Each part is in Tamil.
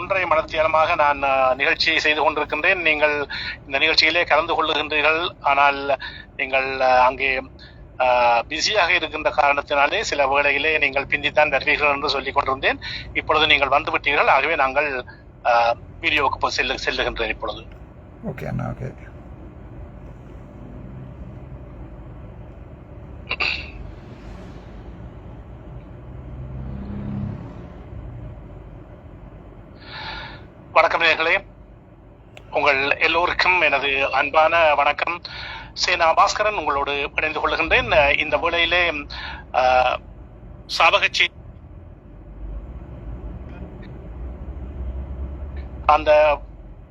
1.5 மணித்தியாலமாக நான் நிகழ்ச்சியை செய்து கொண்டிருக்கின்றேன். நீங்கள் இந்த நிகழ்ச்சியிலே கலந்து கொள்ளுகின்றீர்கள். ஆனால் நீங்கள் அங்கே பிஸியாக இருக்கின்ற காரணத்தினாலே சில வேளையிலே நீங்கள் பிந்தித்தான் வருவீர்கள் என்று சொல்லிக் கொண்டிருந்தேன். இப்பொழுது நீங்கள் வந்துவிட்டீர்கள். ஆகவே நாங்கள் வீடியோவுக்கு செல்லுகின்றேன் இப்பொழுது. ஓகே அண்ணா. ஓகே. வணக்கம் நேயர்களே, உங்கள் எல்லோருக்கும் எனது அன்பான வணக்கம். சேனா பாஸ்கரன் உங்களோடு இணைந்து கொள்ளுகின்றேன். இந்த வேளையிலே சாவகச்சி அந்த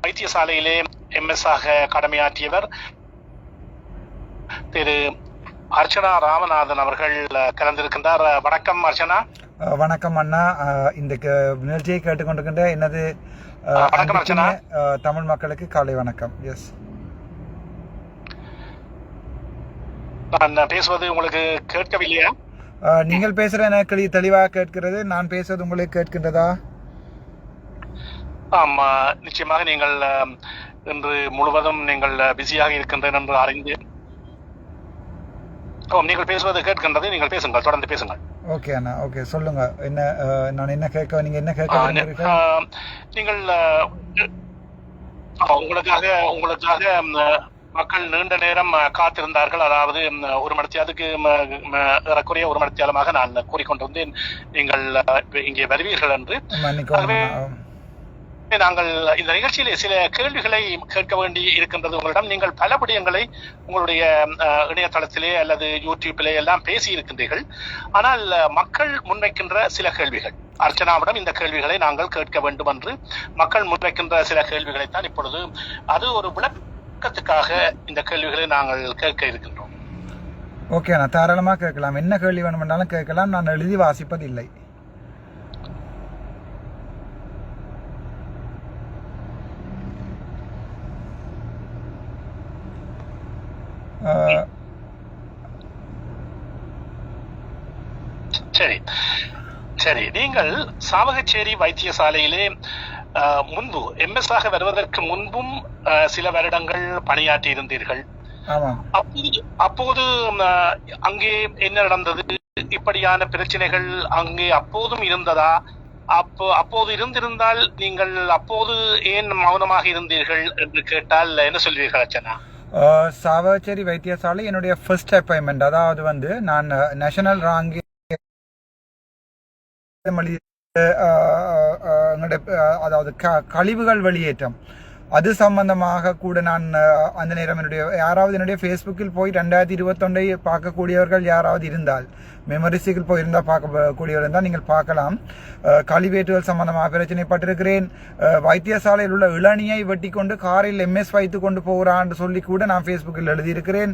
வைத்தியசாலையிலே MS ஆக கடமையாற்றியவர் திரு அர்ச்சனா ராமநாதன் அவர்கள் கலந்திருக்கின்றார். வணக்கம் அர்ச்சனா. வணக்கம் அண்ணா. இந்த நிகழ்ச்சியை கேட்டுக்கொண்டிருக்கின்ற எனது வணக்கம் அர்ச்சனா. தமிழ் மக்களுக்கு காலை வணக்கம். எஸ், நான் பேசுவது உங்களுக்கு கேட்கவில்லையா? நீங்கள் பேசுற எனக்கு தெளிவாக கேட்கிறது. நான் பேசுவது உங்களுக்கு கேட்கின்றதா? ஆமா, நிச்சயமாக. நீங்கள் இன்று முழுவதும் நீங்கள் பிஸியாக இருக்கின்றேன் என்று அறிந்து நீங்கள் பேசுவது கேட்கின்றது. நீங்கள் பேசுங்கள், தொடர்ந்து பேசுங்கள். ஓகே அண்ணா. ஓகே, சொல்லுங்க. என்ன நான் என்ன கேட்க, நீங்க என்ன கேட்க? நீங்கள் உங்களுக்காக மக்கள் நீண்ட நேரம் காத்திருந்தார்கள். அதாவது 1 மணித்தியாலத்துக்கு ஏறக்குறைய 1 மணித்தியாலமாக நான் கூறிக்கொண்டிருந்தேன் நீங்கள் இங்கே வருவீர்கள் என்று. நாங்கள் இந்த நிகழ்ச்சியிலே சில கேள்விகளை கேட்க வேண்டி இருக்கின்றது உங்களிடம். நீங்கள் பல விடயங்களை உங்களுடைய இணையதளத்திலே அல்லது யூடியூப்பிலே எல்லாம் பேசி இருக்கின்றீர்கள். ஆனால் மக்கள் முன்வைக்கின்ற சில கேள்விகள், அர்ச்சனாவிடம் இந்த கேள்விகளை நாங்கள் கேட்க வேண்டும் என்று மக்கள் முன்வைக்கின்ற சில கேள்விகளைத்தான் இப்பொழுது அது ஒரு விளக்கத்துக்காக இந்த கேள்விகளை நாங்கள் கேட்க இருக்கின்றோம். ஓகே, நான் தாராளமாக கேட்கலாம். என்ன கேள்வி வேணுமென்றாலும் கேட்கலாம். நான் எழுதி வாசிப்பதில்லை. சரி சரி. நீங்கள் சாவகச்சேரி வைத்தியசாலையிலே முன்பு MS ஆக வருவதற்கு முன்பும் சில வருடங்கள் பணியாற்றி இருந்தீர்கள். அப்போது அங்கே என்ன நடந்தது? இப்படியான பிரச்சனைகள் அங்கே அப்போதும் இருந்ததா? அப்போது இருந்திருந்தால் நீங்கள் அப்போது ஏன் மௌனமாக இருந்தீர்கள் என்று கேட்டால் என்ன சொல்வீர்கள் அர்ச்சனா? சாவகச்சேரி வைத்தியசாலை என்னுடைய ஃபர்ஸ்ட் அப்பாயின்மெண்ட். அதாவது நான் நேஷனல் ராங்கி அதாவது கழிவுகள் வெளியேற்றம் அது சம்பந்தமாக கூட நான் அந்த நேரம் என்னுடைய ஃபேஸ்புக்கில் போய் 2021 பார்க்கக்கூடியவர்கள் யாராவது இருந்தால், மெமரிஸுக்கு போயிருந்தால் பார்க்கக்கூடியவர் இருந்தால் நீங்கள் பார்க்கலாம். கழிவேற்றுகள் சம்பந்தமாக பிரச்சனைப்பட்டிருக்கிறேன். வைத்தியசாலையில் உள்ள இளநியை வெட்டி கொண்டு காரில் MS வைத்து கொண்டு போகிறான்னு சொல்லி கூட நான் ஃபேஸ்புக்கில் எழுதியிருக்கிறேன்.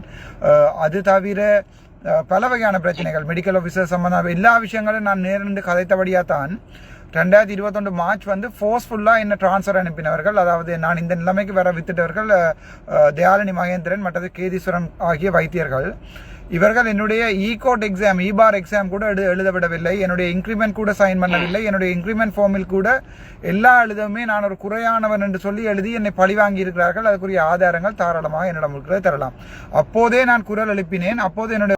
அது தவிர பல வகையான பிரச்சனைகள், மெடிக்கல் ஆஃபீஸர் சம்பந்தமாக எல்லா விஷயங்களும் நான் நேரிட்டு கதைத்தபடியாக தான் 2021 மார்ச் ஃபோர்ஸ்ஃபுல்லாக என்ன டிரான்ஸ்ஃபர் அனுப்பினவர்கள். அதாவது நான் இந்த நிலைமைக்கு வர வித்துட்டவர்கள் தயாலினி மகேந்திரன் மற்றது கேதீஸ்வரன் ஆகிய வைத்தியர்கள். இவர்கள் என்னுடைய E-கோட் எக்ஸாம், E-பார் எக்ஸாம் கூட எழுதவிடவில்லை. என்னுடைய இன்க்ரிமெண்ட் கூட சைன் பண்ணவில்லை. என்னுடைய இன்க்ரிமெண்ட் ஃபார்மில் கூட எல்லா எழுதவுமே நான் ஒரு குறையானவன் என்று சொல்லி எழுதி என்னை பழிவாங்கி இருக்கிறார்கள். அதுக்குரிய ஆதாரங்கள் தாராளமாக என்னிடம் இருக்கிறது, தரலாம். அப்போதே நான் குரல் எழுப்பினேன். அப்போது என்னுடைய